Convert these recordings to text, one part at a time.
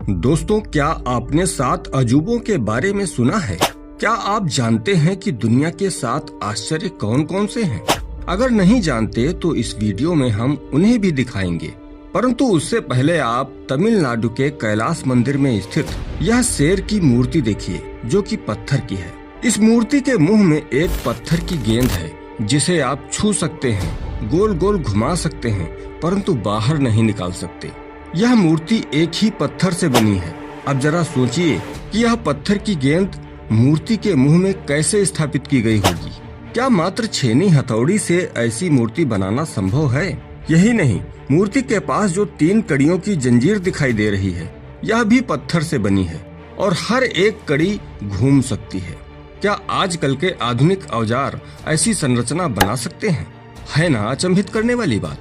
दोस्तों, क्या आपने 7 अजूबों के बारे में सुना है? क्या आप जानते हैं कि दुनिया के 7 आश्चर्य कौन कौन से हैं? अगर नहीं जानते तो इस वीडियो में हम उन्हें भी दिखाएंगे। परंतु उससे पहले आप तमिलनाडु के कैलाश मंदिर में स्थित यह शेर की मूर्ति देखिए, जो कि पत्थर की है। इस मूर्ति के मुंह में एक पत्थर की गेंद है, जिसे आप छू सकते हैं, गोल गोल घुमा सकते हैं, परंतु बाहर नहीं निकाल सकते। यह मूर्ति एक ही पत्थर से बनी है। अब जरा सोचिए कि यह पत्थर की गेंद मूर्ति के मुंह में कैसे स्थापित की गई होगी। क्या मात्र छेनी हथौड़ी से ऐसी मूर्ति बनाना संभव है? यही नहीं, मूर्ति के पास जो 3 कड़ियों की जंजीर दिखाई दे रही है, यह भी पत्थर से बनी है और हर एक कड़ी घूम सकती है। क्या आजकल के आधुनिक औजार ऐसी संरचना बना सकते हैं? है ना अचंभित करने वाली बात।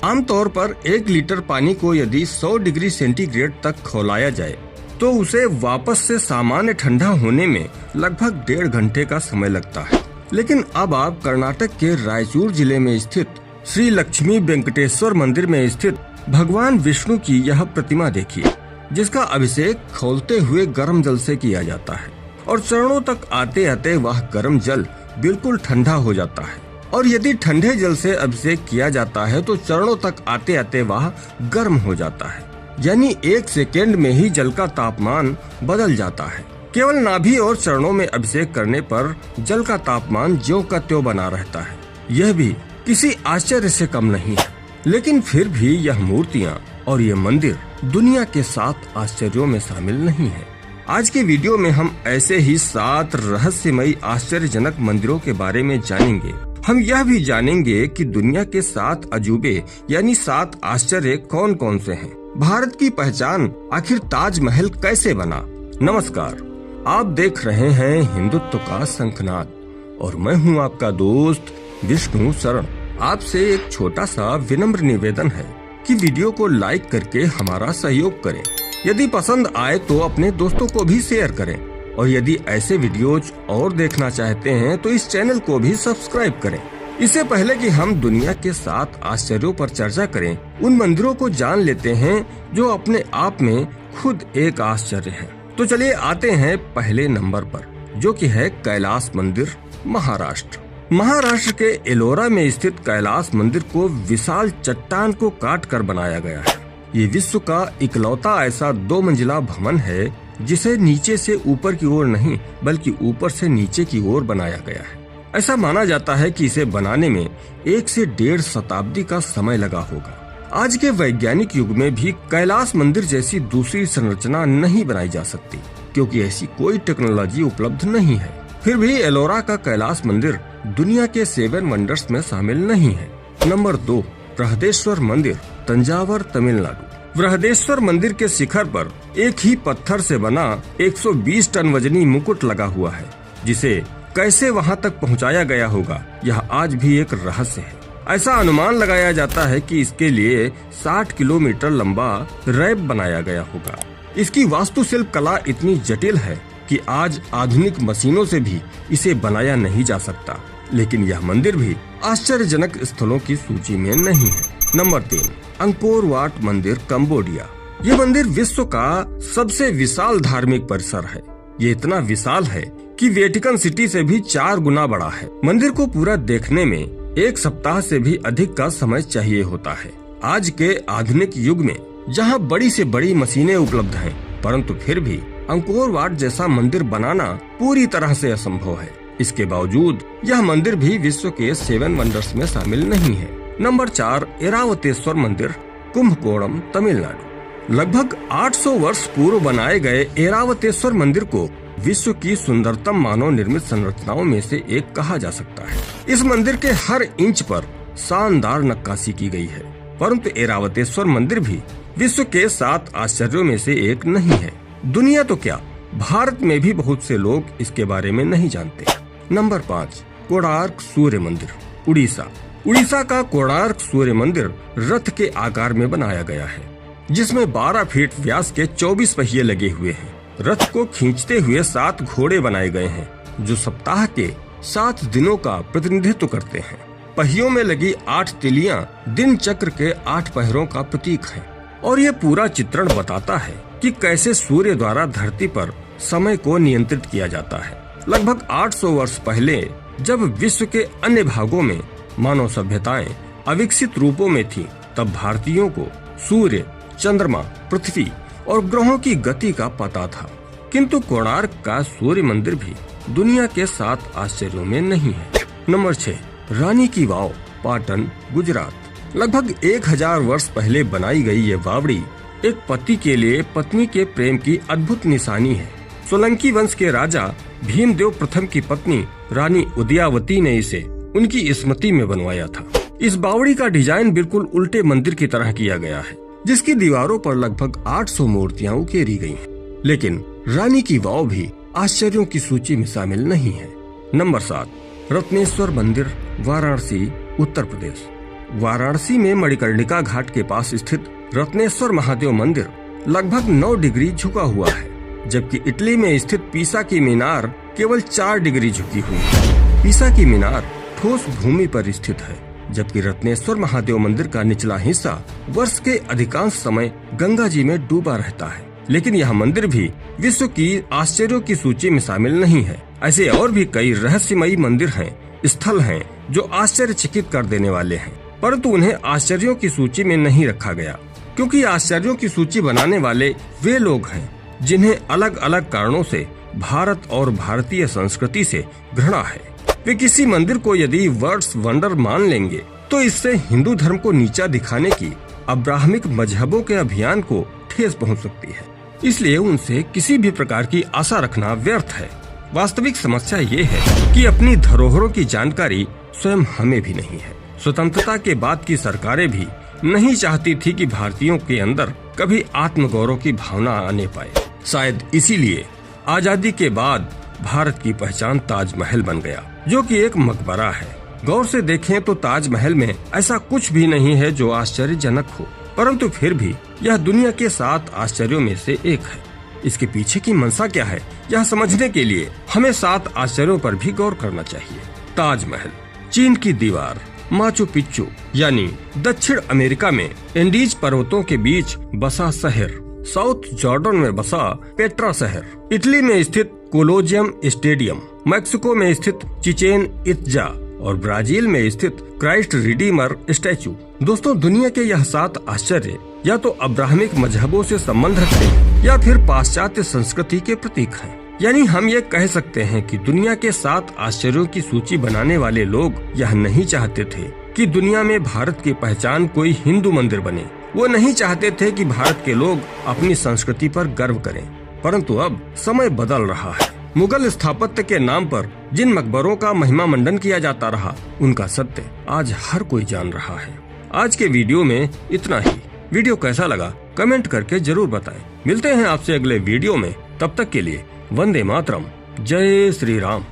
आमतौर पर 1 लीटर पानी को यदि 100 डिग्री सेंटीग्रेड तक खौलाया जाए तो उसे वापस से सामान्य ठंडा होने में लगभग 1.5 घंटे का समय लगता है। लेकिन अब आप कर्नाटक के रायचूर जिले में स्थित श्री लक्ष्मी वेंकटेश्वर मंदिर में स्थित भगवान विष्णु की यह प्रतिमा देखिए, जिसका अभिषेक खौलते हुए गर्म जल से किया जाता है और चरणों तक आते आते वह गर्म जल बिल्कुल ठंडा हो जाता है। और यदि ठंडे जल से अभिषेक किया जाता है तो चरणों तक आते आते वह गर्म हो जाता है, यानी 1 सेकेंड में ही जल का तापमान बदल जाता है। केवल नाभि और चरणों में अभिषेक करने पर जल का तापमान ज्यों का त्यों बना रहता है। यह भी किसी आश्चर्य से कम नहीं है। लेकिन फिर भी यह मूर्तियाँ और ये मंदिर दुनिया के 7 आश्चर्यों में शामिल नहीं है। आज के वीडियो में हम ऐसे ही 7 रहस्यमयी आश्चर्यजनक मंदिरों के बारे में जानेंगे। हम यह भी जानेंगे कि दुनिया के 7 अजूबे यानी 7 आश्चर्य कौन कौन से हैं। भारत की पहचान आखिर ताजमहल कैसे बना? नमस्कार, आप देख रहे हैं हिंदुत्व का शंखनाद और मैं हूं आपका दोस्त विष्णु शरण। आपसे एक छोटा सा विनम्र निवेदन है कि वीडियो को लाइक करके हमारा सहयोग करें। यदि पसंद आए तो अपने दोस्तों को भी शेयर करें और यदि ऐसे वीडियोज और देखना चाहते हैं तो इस चैनल को भी सब्सक्राइब करें। इससे पहले कि हम दुनिया के 7 आश्चर्यों पर चर्चा करें, उन मंदिरों को जान लेते हैं जो अपने आप में खुद एक आश्चर्य है। तो चलिए आते हैं पहले नंबर पर, जो कि है कैलाश मंदिर, महाराष्ट्र। महाराष्ट्र के एलोरा में स्थित कैलाश मंदिर को विशाल चट्टान को काट कर बनाया गया है। ये विश्व का इकलौता ऐसा 2 मंजिला भवन है जिसे नीचे से ऊपर की ओर नहीं बल्कि ऊपर से नीचे की ओर बनाया गया है। ऐसा माना जाता है कि इसे बनाने में 1 से 1.5 शताब्दी का समय लगा होगा। आज के वैज्ञानिक युग में भी कैलाश मंदिर जैसी दूसरी संरचना नहीं बनाई जा सकती, क्योंकि ऐसी कोई टेक्नोलॉजी उपलब्ध नहीं है। फिर भी एलोरा का कैलाश मंदिर दुनिया के 7 वंडर्स में शामिल नहीं है। नंबर 2, बृहदेश्वर मंदिर, तंजावर, तमिलनाडु। बृहदेश्वर मंदिर के शिखर पर एक ही पत्थर से बना 120 टन वजनी मुकुट लगा हुआ है, जिसे कैसे वहां तक पहुंचाया गया होगा यह आज भी एक रहस्य है। ऐसा अनुमान लगाया जाता है कि इसके लिए 60 किलोमीटर लंबा रैप बनाया गया होगा। इसकी वास्तुशिल्प कला इतनी जटिल है कि आज आधुनिक मशीनों से भी इसे बनाया नहीं जा सकता। लेकिन यह मंदिर भी आश्चर्यजनक स्थलों की सूची में नहीं है। नंबर 3, अंकोर वाट मंदिर, कंबोडिया। ये मंदिर विश्व का सबसे विशाल धार्मिक परिसर है। ये इतना विशाल है कि वेटिकन सिटी से भी 4 गुना बड़ा है। मंदिर को पूरा देखने में 1 सप्ताह से भी अधिक का समय चाहिए होता है। आज के आधुनिक युग में जहाँ बड़ी से बड़ी मशीनें उपलब्ध हैं, परंतु फिर भी अंकोर वाट जैसा मंदिर बनाना पूरी तरह से असंभव है। इसके बावजूद यह मंदिर भी विश्व के 7 वंडर्स में शामिल नहीं है। नंबर 4, ऐरावतेश्वर मंदिर, कुंभकोणम, तमिलनाडु। लगभग 800 वर्ष पूर्व बनाए गए ऐरावतेश्वर मंदिर को विश्व की सुंदरतम मानव निर्मित संरचनाओं में से एक कहा जा सकता है। इस मंदिर के हर इंच पर शानदार नक्काशी की गई है, परंतु ऐरावतेश्वर मंदिर भी विश्व के 7 आश्चर्यों में से एक नहीं है। दुनिया तो क्या, भारत में भी बहुत से लोग इसके बारे में नहीं जानते। नंबर 5, कोणार्क सूर्य मंदिर, उड़ीसा। उड़ीसा का कोणार्क सूर्य मंदिर रथ के आकार में बनाया गया है, जिसमें 12 फीट व्यास के 24 पहिए लगे हुए हैं। रथ को खींचते हुए 7 घोड़े बनाए गए हैं, जो सप्ताह के 7 दिनों का प्रतिनिधित्व करते हैं। पहियों में लगी 8 तिलियां दिन चक्र के 8 पहरों का प्रतीक हैं। और ये पूरा चित्रण बताता है कि कैसे सूर्य द्वारा धरती पर समय को नियंत्रित किया जाता है। लगभग 800 वर्ष पहले जब विश्व के अन्य भागों में मानव सभ्यताएं अविकसित रूपों में थी, तब भारतीयों को सूर्य, चंद्रमा, पृथ्वी और ग्रहों की गति का पता था। किंतु कोणार्क का सूर्य मंदिर भी दुनिया के 7 आश्चर्यों में नहीं है। नंबर 6, रानी की वाव, पाटन, गुजरात। लगभग 1000 वर्ष पहले बनाई गई ये बावड़ी एक पति के लिए पत्नी के प्रेम की अद्भुत निशानी है। सोलंकी वंश के राजा भीमदेव प्रथम की पत्नी रानी उदयावती ने इसे उनकी स्मृति में बनवाया था। इस बावड़ी का डिजाइन बिल्कुल उल्टे मंदिर की तरह किया गया है, जिसकी दीवारों पर लगभग 800 मूर्तियां उकेरी गई हैं। लेकिन रानी की वाव भी आश्चर्यों की सूची में शामिल नहीं है। नंबर 7, रत्नेश्वर मंदिर, वाराणसी, उत्तर प्रदेश। वाराणसी में मणिकर्णिका घाट के पास स्थित रत्नेश्वर महादेव मंदिर लगभग 9 डिग्री झुका हुआ है, जबकि इटली में स्थित पीसा की मीनार केवल 4 डिग्री झुकी हुई है। पीसा की मीनार ठोस भूमि पर स्थित है, जबकि रत्नेश्वर महादेव मंदिर का निचला हिस्सा वर्ष के अधिकांश समय गंगा जी में डूबा रहता है। लेकिन यह मंदिर भी विश्व की आश्चर्यों की सूची में शामिल नहीं है। ऐसे और भी कई रहस्यमयी मंदिर हैं, स्थल हैं, जो आश्चर्यचकित कर देने वाले हैं, परंतु उन्हें आश्चर्यों की सूची में नहीं रखा गया, क्योंकि आश्चर्यों की सूची बनाने वाले वे लोग हैं जिन्हें अलग अलग कारणों से भारत और भारतीय संस्कृति से घृणा है। वे किसी मंदिर को यदि वर्ल्ड्स वंडर मान लेंगे तो इससे हिंदू धर्म को नीचा दिखाने की अब्राहमिक मजहबों के अभियान को ठेस पहुंच सकती है। इसलिए उनसे किसी भी प्रकार की आशा रखना व्यर्थ है। वास्तविक समस्या ये है कि अपनी धरोहरों की जानकारी स्वयं हमें भी नहीं है। स्वतंत्रता के बाद की सरकारें भी नहीं चाहती थी कि भारतीयों के अंदर कभी आत्मगौरव की भावना आने पाए। शायद इसीलिए आजादी के बाद भारत की पहचान ताजमहल बन गया, जो कि एक मकबरा है। गौर से देखें तो ताजमहल में ऐसा कुछ भी नहीं है जो आश्चर्यजनक हो, परंतु फिर भी यह दुनिया के 7 आश्चर्यों में से एक है। इसके पीछे की मंशा क्या है, यह समझने के लिए हमें 7 आश्चर्यों पर भी गौर करना चाहिए। ताजमहल, चीन की दीवार, माचू पिच्चू यानी दक्षिण अमेरिका में एंडीज पर्वतों के बीच बसा शहर, साउथ जॉर्डन में बसा पेट्रा शहर, इटली में स्थित कोलोजियम स्टेडियम, मैक्सिको में स्थित चिचेन इत्जा और ब्राजील में स्थित क्राइस्ट रिडीमर स्टैचू। दोस्तों, दुनिया के यह 7 आश्चर्य या तो अब्राहमिक मजहबों से संबंध रखते हैं या फिर पाश्चात्य संस्कृति के प्रतीक हैं। यानी हम ये कह सकते हैं कि दुनिया के 7 आश्चर्यों की सूची बनाने वाले लोग यह नहीं चाहते थे कि दुनिया में भारत की पहचान कोई हिंदू मंदिर बने। वो नहीं चाहते थे कि भारत के लोग अपनी संस्कृति पर गर्व करें। परंतु अब समय बदल रहा है। मुगल स्थापत्य के नाम पर जिन मकबरों का महिमा मंडन किया जाता रहा, उनका सत्य आज हर कोई जान रहा है। आज के वीडियो में इतना ही। वीडियो कैसा लगा कमेंट करके जरूर बताएं। मिलते हैं आपसे अगले वीडियो में। तब तक के लिए वंदे मातरम, जय श्री राम।